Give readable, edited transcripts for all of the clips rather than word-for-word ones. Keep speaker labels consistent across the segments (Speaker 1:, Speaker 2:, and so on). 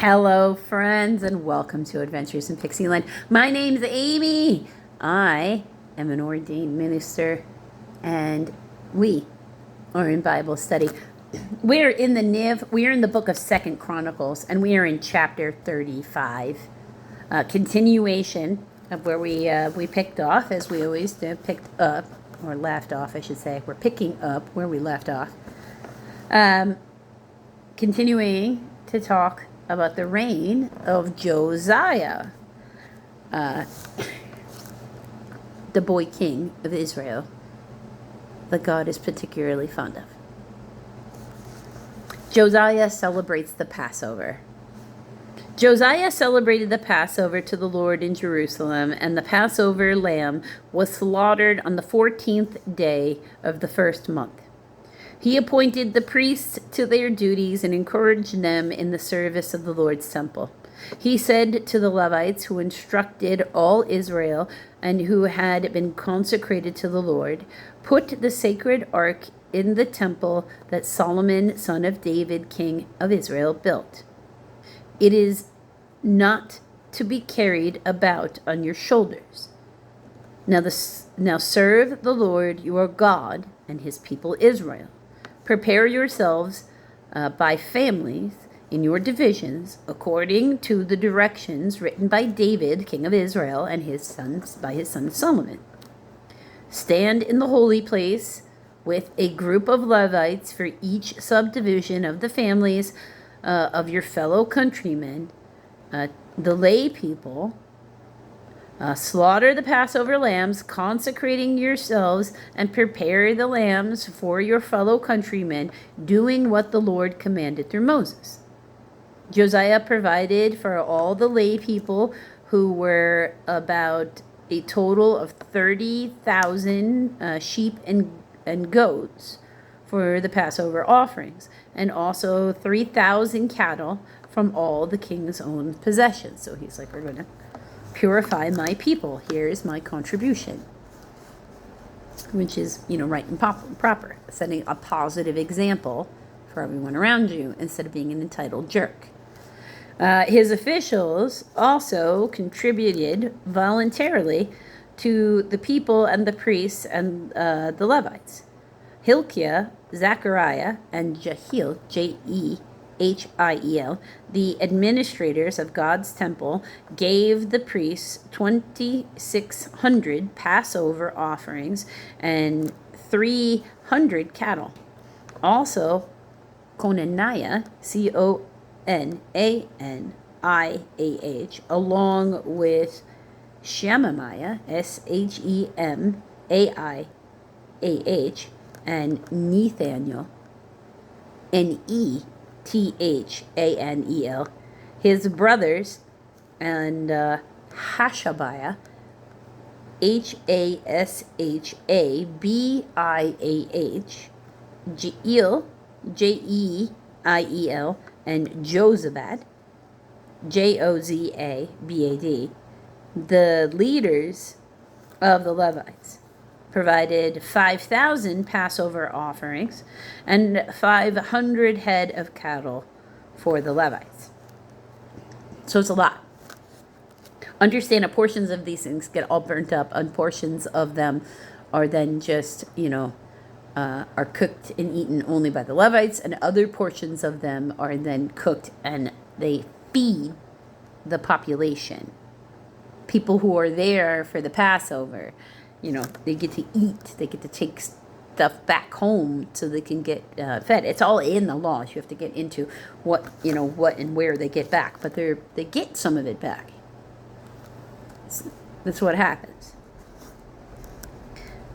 Speaker 1: Hello, friends, and welcome to Adventures in Pixie Land. My name's Amy. I am an ordained minister, and we are in Bible study. We're in the NIV. We are in the book of Second Chronicles, and we are in chapter 35. Continuation of where we picked off, as we always do, picked up, or left off, I should say. We're picking up where we left off. Continuing to talk about the reign of Josiah, the boy king of Israel that God is particularly fond of. Josiah celebrates the Passover. Josiah celebrated the Passover to the Lord in Jerusalem, and the Passover lamb was slaughtered on the 14th day of the first month. He appointed the priests to their duties and encouraged them in the service of the Lord's temple. He said to the Levites who instructed all Israel and who had been consecrated to the Lord, "Put the sacred ark in the temple that Solomon, son of David, king of Israel, built. It is not to be carried about on your shoulders. Now serve the Lord your God and his people Israel. Prepare yourselves by families in your divisions, according to the directions written by David, king of Israel, and his sons by his son Solomon. Stand in the holy place with a group of Levites for each subdivision of the families of your fellow countrymen, the lay people. Slaughter the Passover lambs, consecrating yourselves, and prepare the lambs for your fellow countrymen, doing what the Lord commanded through Moses." Josiah provided for all the lay people, who were about a total of 30,000 sheep and goats for the Passover offerings, and also 3,000 cattle from all the king's own possessions. So he's like, we're going to purify my people. Here's my contribution, which is, right and proper, setting a positive example for everyone around you instead of being an entitled jerk. His officials also contributed voluntarily to the people and the priests and the Levites. Hilkiah, Zechariah, and Jehiel, Jehiel, the administrators of God's temple, gave the priests 2,600 Passover offerings and 300 cattle. Also, Conaniah, Conaniah, along with Shemaiah, Shemaiah, and Nethanel, Nethanel, his brothers, and Hashabiah, Hashabiah, Jeiel, Jeiel, and Jozabad, Jozabad, the leaders of the Levites, provided 5,000 Passover offerings and 500 head of cattle for the Levites. So it's a lot. Understand that portions of these things get all burnt up, and portions of them are then just, are cooked and eaten only by the Levites, and other portions of them are then cooked and they feed the population. People who are there for the Passover, they get to eat, they get to take stuff back home so they can get fed. It's all in the laws. You have to get into what and where they get back, but they get some of it back. That's what happens.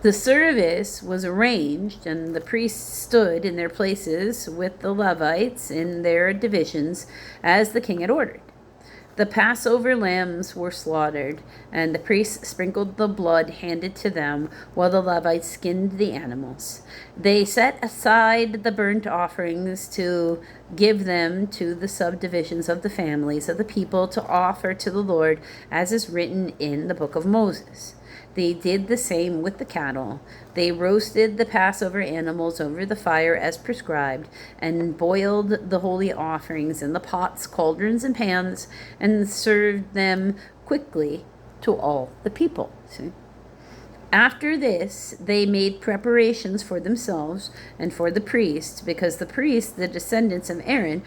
Speaker 1: The service was arranged, and the priests stood in their places with the Levites in their divisions as the king had ordered. The Passover lambs were slaughtered, and the priests sprinkled the blood handed to them, while the Levites skinned the animals. They set aside the burnt offerings to give them to the subdivisions of the families of the people to offer to the Lord, as is written in the book of Moses. They did the same with the cattle. They roasted the Passover animals over the fire as prescribed, and boiled the holy offerings in the pots, cauldrons, and pans, and served them quickly to all the people. See? After this, they made preparations for themselves and for the priests, because the priests, the descendants of Aaron,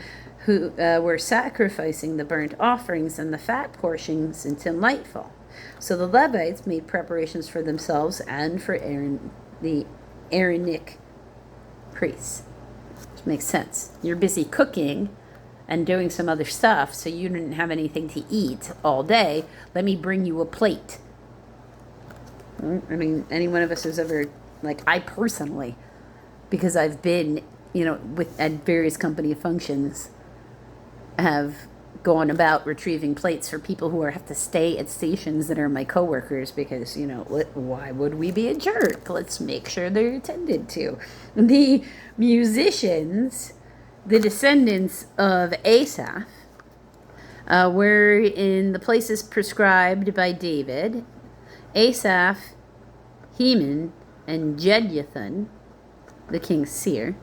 Speaker 1: who were sacrificing the burnt offerings and the fat portions until nightfall. So the Levites made preparations for themselves and for Aaron, the Aaronic priests. Which makes sense. You're busy cooking and doing some other stuff, so you didn't have anything to eat all day. Let me bring you a plate. I mean, any one of us has ever, like I personally, because I've been, at various company functions, have gone about retrieving plates for people who have to stay at stations that are my coworkers, because, why would we be a jerk? Let's make sure they're attended to. The musicians, the descendants of Asaph, were in the places prescribed by David. Asaph, Heman, and Jeduthun, the king's seer.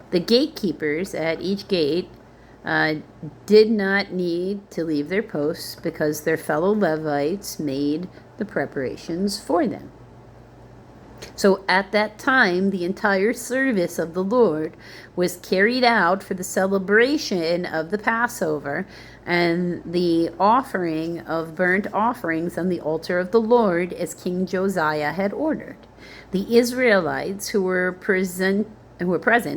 Speaker 1: The gatekeepers at each gate did not need to leave their posts, because their fellow Levites made the preparations for them. So at that time, the entire service of the Lord was carried out for the celebration of the Passover and the offering of burnt offerings on the altar of the Lord, as King Josiah had ordered. The Israelites who were present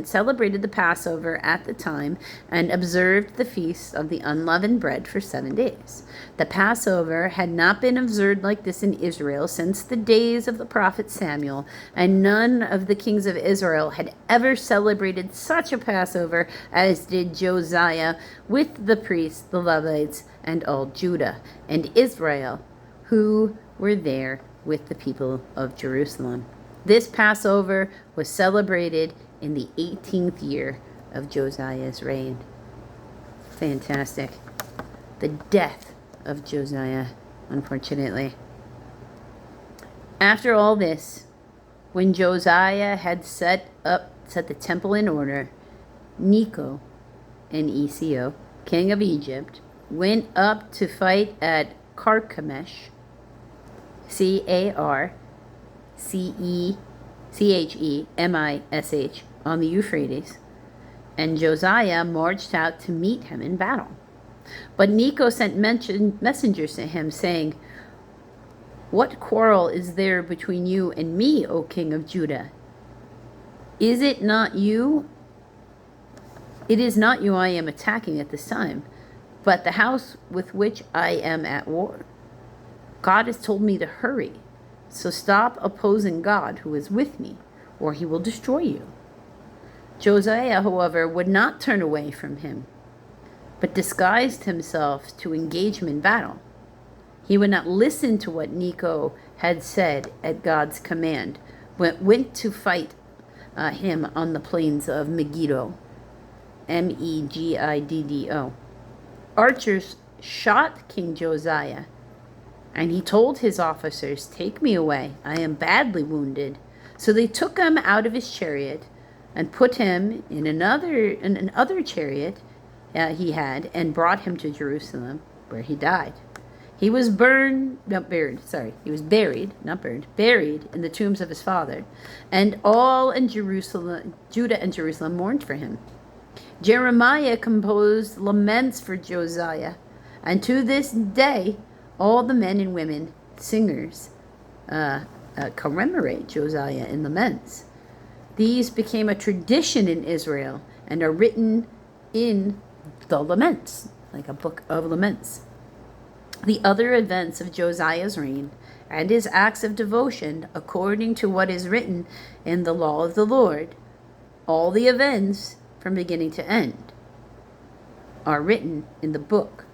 Speaker 1: celebrated the Passover at the time and observed the feast of the unleavened bread for 7 days. The Passover had not been observed like this in Israel since the days of the prophet Samuel, and none of the kings of Israel had ever celebrated such a Passover as did Josiah with the priests, the Levites, and all Judah and Israel, who were there with the people of Jerusalem. This Passover was celebrated in the 18th year of Josiah's reign. Fantastic. The death of Josiah, unfortunately. After all this, when Josiah had set the temple in order, Necho, N-E-C-O, king of Egypt, went up to fight at Carchemish, Carchemish, on the Euphrates, and Josiah marched out to meet him in battle. But Necho sent messengers to him, saying, "What quarrel is there between you and me, O king of Judah? Is it not you? It is not you I am attacking at this time, but the house with which I am at war. God has told me to hurry, so stop opposing God who is with me, or he will destroy you." Josiah, however, would not turn away from him, but disguised himself to engage him in battle. He would not listen to what Necho had said at God's command, but went to fight him on the plains of Megiddo, Megiddo. Archers shot King Josiah, and he told his officers, "Take me away, I am badly wounded." So they took him out of his chariot and put him in another chariot he had, and brought him to Jerusalem, where he died. He was buried in the tombs of his father, and all in Judah and Jerusalem mourned for him. Jeremiah composed laments for Josiah, and to this day all the men and women, singers, commemorate Josiah in laments. These became a tradition in Israel and are written in the laments, like a book of laments. The other events of Josiah's reign and his acts of devotion, according to what is written in the law of the Lord, all the events from beginning to end, are written in the book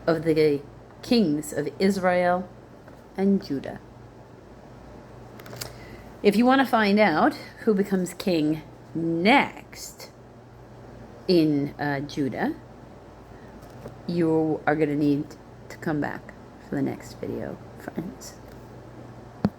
Speaker 1: of the kings of Israel and Judah. If you want to find out who becomes king next in Judah, you are going to need to come back for the next video, friends.